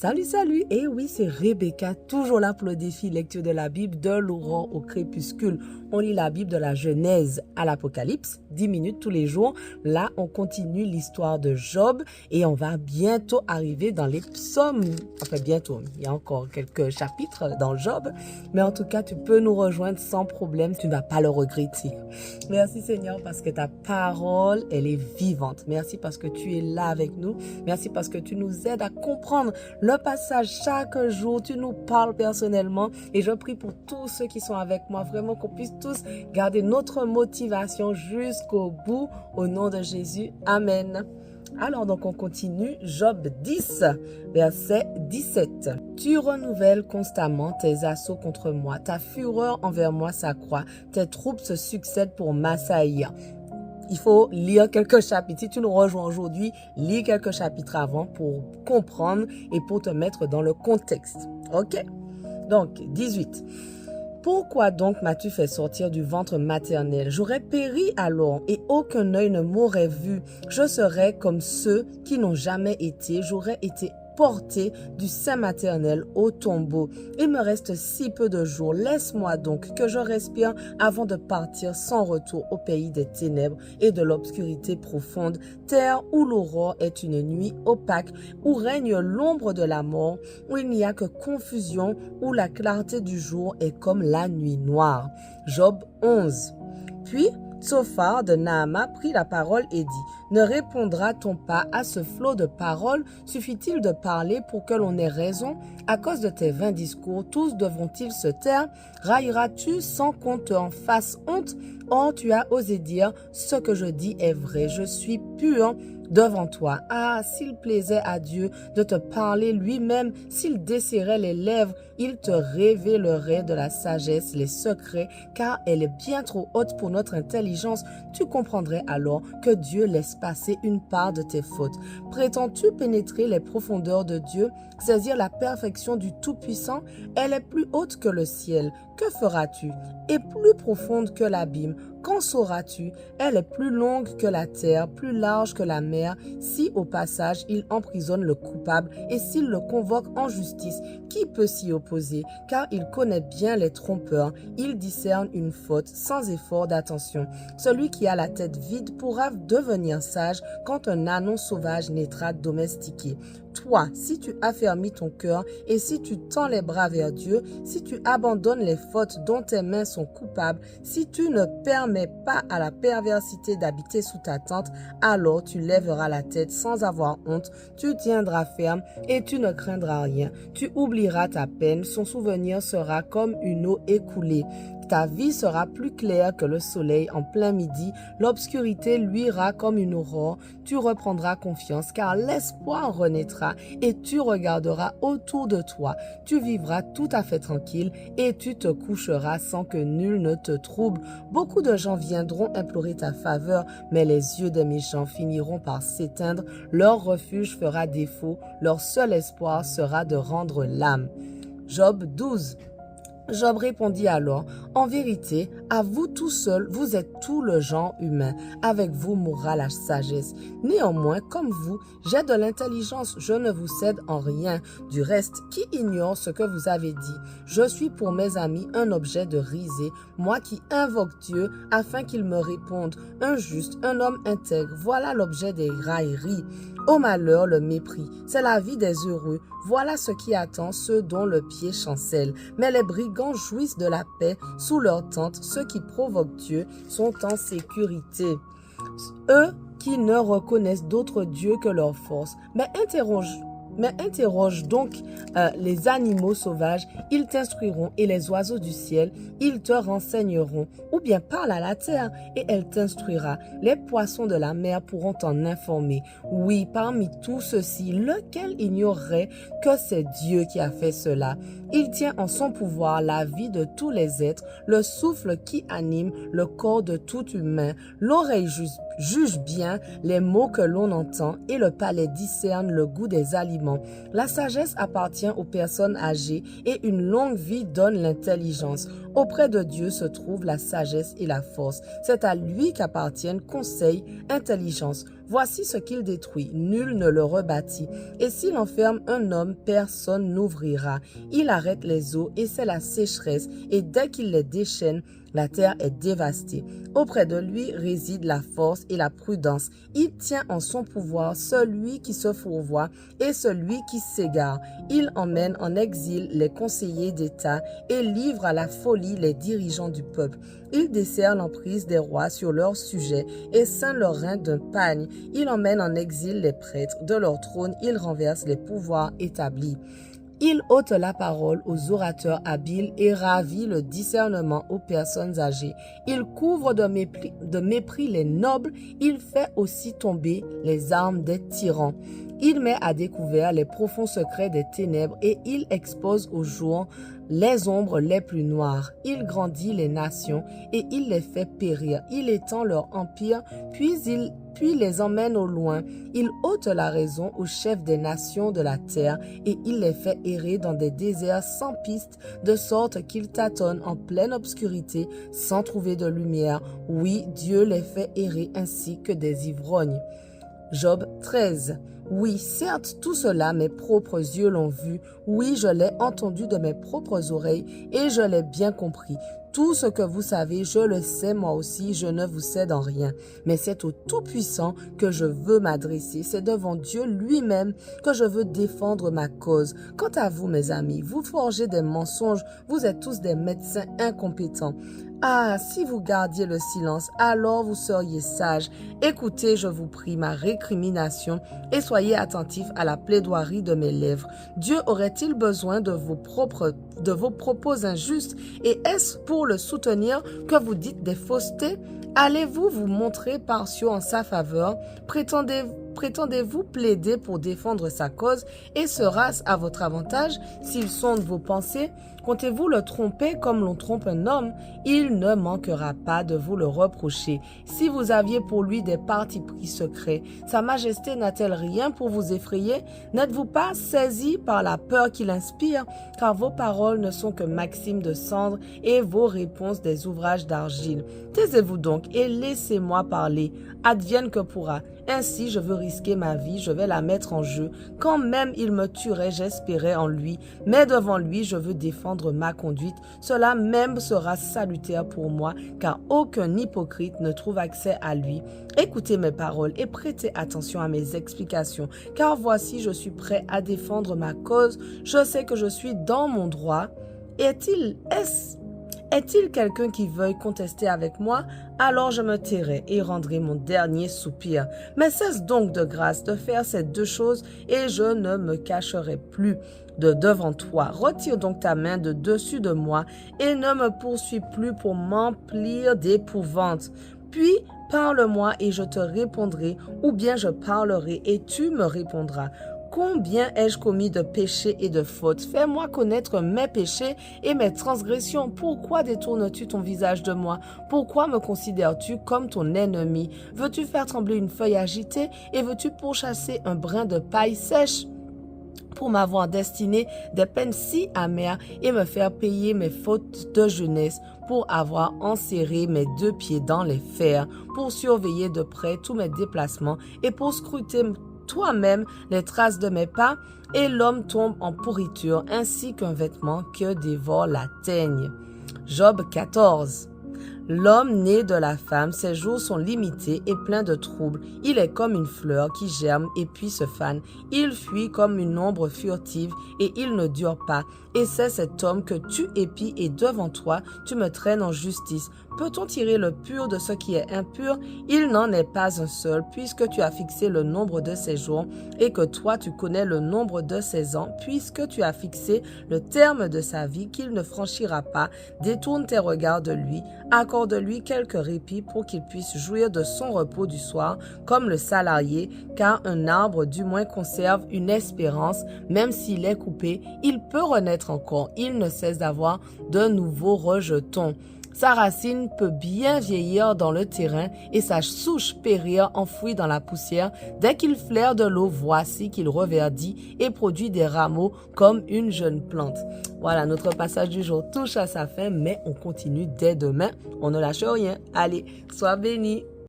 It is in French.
Salut, salut! Et oui, c'est Rebecca, toujours là pour le défi lecture de la Bible de l'aurore au crépuscule. On lit la Bible de la Genèse à l'Apocalypse, 10 minutes tous les jours. Là, on continue l'histoire de Job et on va bientôt arriver dans les psaumes. Enfin, bientôt, il y a encore quelques chapitres dans Job. Mais en tout cas, tu peux nous rejoindre sans problème, tu ne vas pas le regretter. Merci Seigneur parce que ta parole, elle est vivante. Merci parce que tu es là avec nous. Merci parce que tu nous aides à comprendre le passage chaque jour, tu nous parles personnellement et je prie pour tous ceux qui sont avec moi, vraiment qu'on puisse tous garder notre motivation jusqu'au bout au nom de Jésus. Amen. Alors donc on continue, Job 10, verset 17. Tu renouvelles constamment tes assauts contre moi, ta fureur envers moi s'accroît, tes troupes se succèdent pour m'assaillir. Il faut lire quelques chapitres. Si tu nous rejoins aujourd'hui, lis quelques chapitres avant pour comprendre et pour te mettre dans le contexte. Ok? Donc, 18. Pourquoi donc m'as-tu fait sortir du ventre maternel? J'aurais péri alors et aucun œil ne m'aurait vu. Je serais comme ceux qui n'ont jamais été. J'aurais été porté du sein maternel au tombeau. Il me reste si peu de jours. Laisse-moi donc que je respire avant de partir sans retour au pays des ténèbres et de l'obscurité profonde, terre où l'aurore est une nuit opaque, où règne l'ombre de la mort, où il n'y a que confusion, où la clarté du jour est comme la nuit noire. Job 11. Puis, Tsophar de Naama prit la parole et dit, « Ne répondra-t-on pas à ce flot de paroles? Suffit-il de parler pour que l'on ait raison? À cause de tes vains discours, tous devront-ils se taire? Railleras-tu sans qu'on te en fasse honte? Or, tu as osé dire, ce que je dis est vrai, je suis pur devant toi. Ah, s'il plaisait à Dieu de te parler lui-même, s'il desserrait les lèvres, il te révélerait de la sagesse les secrets, car elle est bien trop haute pour notre intelligence. Tu comprendrais alors que Dieu laisse passer une part de tes fautes. Prétends-tu pénétrer les profondeurs de Dieu, saisir la perfection du Tout-Puissant? Elle est plus haute que le ciel. Que feras-tu? Et plus profonde que l'abîme. Qu'en sauras-tu? Elle est plus longue que la terre, plus large que la mer. Si au passage il emprisonne le coupable et s'il le convoque en justice, qui peut s'y opposer? Car il connaît bien les trompeurs. Il discerne une faute sans effort d'attention. Celui qui a la tête vide pourra devenir sage quand un ânon sauvage naîtra domestiqué. Toi, si tu affermis ton cœur et si tu tends les bras vers Dieu, si tu abandonnes les fautes dont tes mains sont coupables, si tu ne permets pas à la perversité d'habiter sous ta tente, alors tu lèveras la tête sans avoir honte, tu tiendras ferme et tu ne craindras rien. Tu oublieras ta peine, son souvenir sera comme une eau écoulée. Ta vie sera plus claire que le soleil en plein midi, l'obscurité luira comme une aurore, tu reprendras confiance car l'espoir renaîtra et tu regarderas autour de toi, tu vivras tout à fait tranquille et tu te coucheras sans que nul ne te trouble. Beaucoup de gens viendront implorer ta faveur, mais les yeux des méchants finiront par s'éteindre, leur refuge fera défaut, leur seul espoir sera de rendre l'âme. Job 12. Job répondit alors, « En vérité, à vous tout seul, vous êtes tout le genre humain. Avec vous mourra la sagesse. Néanmoins, comme vous, j'ai de l'intelligence, je ne vous cède en rien. Du reste, qui ignore ce que vous avez dit? Je suis pour mes amis un objet de risée, moi qui invoque Dieu afin qu'il me réponde. Un juste, un homme intègre, voilà l'objet des railleries. Au malheur, le mépris, c'est la vie des heureux. Voilà ce qui attend ceux dont le pied chancelle. Mais les brigands jouissent de la paix sous leur tente. Ceux qui provoquent Dieu sont en sécurité. Eux qui ne reconnaissent d'autre Dieu que leur force. Mais interroge donc les animaux sauvages, ils t'instruiront, et les oiseaux du ciel, ils te renseigneront. Ou bien parle à la terre, et elle t'instruira. Les poissons de la mer pourront t'en informer. Oui, parmi tout ceci, lequel ignorerait que c'est Dieu qui a fait cela? Il tient en son pouvoir la vie de tous les êtres, le souffle qui anime le corps de tout humain. L'oreille juge bien les mots que l'on entend et le palais discerne le goût des aliments. La sagesse appartient aux personnes âgées et une longue vie donne l'intelligence. Auprès de Dieu se trouve la sagesse et la force. C'est à lui qu'appartiennent conseil, intelligence. Voici ce qu'il détruit, nul ne le rebâtit. Et s'il enferme un homme, personne n'ouvrira. Il arrête les eaux et c'est la sécheresse, et dès qu'il les déchaîne, la terre est dévastée. Auprès de lui réside la force et la prudence. Il tient en son pouvoir celui qui se fourvoie et celui qui s'égare. Il emmène en exil les conseillers d'État et livre à la folie les dirigeants du peuple. Il dessert l'emprise des rois sur leurs sujets et ceint leurs reins d'un pagne. Il emmène en exil les prêtres de leur trône. Il renverse les pouvoirs établis. Il ôte la parole aux orateurs habiles et ravit le discernement aux personnes âgées. Il couvre de mépris les nobles. Il fait aussi tomber les armes des tyrans. Il met à découvert les profonds secrets des ténèbres et il expose au jour les ombres les plus noires. Il grandit les nations et il les fait périr. Il étend leur empire, puis les emmène au loin. Il ôte la raison aux chefs des nations de la terre et il les fait errer dans des déserts sans piste, de sorte qu'ils tâtonnent en pleine obscurité sans trouver de lumière. Oui, Dieu les fait errer ainsi que des ivrognes. Job 13. Oui, certes, tout cela, mes propres yeux l'ont vu. Oui, je l'ai entendu de mes propres oreilles et je l'ai bien compris. Tout ce que vous savez, je le sais moi aussi, je ne vous cède en rien. Mais c'est au Tout-Puissant que je veux m'adresser. C'est devant Dieu lui-même que je veux défendre ma cause. Quant à vous, mes amis, vous forgez des mensonges. Vous êtes tous des médecins incompétents. Ah, si vous gardiez le silence, alors vous seriez sages. Écoutez, je vous prie, ma récrimination et soyez attentifs à la plaidoirie de mes lèvres. Dieu aurait-il besoin de vos propos injustes et est-ce pour le soutenir que vous dites des faussetés? Allez-vous vous montrer partiaux en sa faveur? Prétendez-vous plaider pour défendre sa cause et sera-ce à votre avantage s'il sonde vos pensées? Comptez-vous le tromper comme l'on trompe un homme? Il ne manquera pas de vous le reprocher. Si vous aviez pour lui des partis pris secrets, Sa Majesté n'a-t-elle rien pour vous effrayer? N'êtes-vous pas saisi par la peur qu'il inspire? Car vos paroles ne sont que maximes de cendre et vos réponses des ouvrages d'argile. Taisez-vous donc et laissez-moi parler. Advienne que pourra. Ainsi, je veux risquer ma vie, je vais la mettre en jeu. Quand même il me tuerait, j'espérais en lui. Mais devant lui, je veux défendre ma conduite. Cela même sera salutaire pour moi, car aucun hypocrite ne trouve accès à lui. Écoutez mes paroles et prêtez attention à mes explications, car voici, je suis prêt à défendre ma cause. Je sais que je suis dans mon droit. Est-il quelqu'un qui veuille contester avec moi? Alors je me tairai et rendrai mon dernier soupir. Mais cesse donc de grâce de faire ces deux choses et je ne me cacherai plus de devant toi. Retire donc ta main de dessus de moi et ne me poursuis plus pour m'emplir d'épouvante. Puis parle-moi et je te répondrai, ou bien je parlerai et tu me répondras. Combien ai-je commis de péchés et de fautes? Fais-moi connaître mes péchés et mes transgressions. Pourquoi détournes-tu ton visage de moi? Pourquoi me considères-tu comme ton ennemi? Veux-tu faire trembler une feuille agitée et veux-tu pourchasser un brin de paille sèche? Pour m'avoir destiné des peines si amères et me faire payer mes fautes de jeunesse, pour avoir enserré mes deux pieds dans les fers, pour surveiller de près tous mes déplacements et pour scruter toi-même les traces de mes pas, et l'homme tombe en pourriture ainsi qu'un vêtement que dévore la teigne. Job 14. L'homme né de la femme, ses jours sont limités et pleins de troubles. Il est comme une fleur qui germe et puis se fane. Il fuit comme une ombre furtive et il ne dure pas. Et c'est cet homme que tu épies et devant toi, tu me traînes en justice. Peut-on tirer le pur de ce qui est impur? Il n'en est pas un seul, puisque tu as fixé le nombre de ses jours et que toi tu connais le nombre de ses ans, puisque tu as fixé le terme de sa vie qu'il ne franchira pas. Détourne tes regards de lui, accorde-lui quelques répits pour qu'il puisse jouir de son repos du soir comme le salarié, car un arbre du moins conserve une espérance, même s'il est coupé, il peut renaître encore, il ne cesse d'avoir de nouveaux rejetons. Sa racine peut bien vieillir dans le terrain et sa souche périr enfouie dans la poussière. Dès qu'il flaire de l'eau, voici qu'il reverdit et produit des rameaux comme une jeune plante. Voilà, notre passage du jour touche à sa fin, mais on continue dès demain. On ne lâche rien. Allez, sois béni.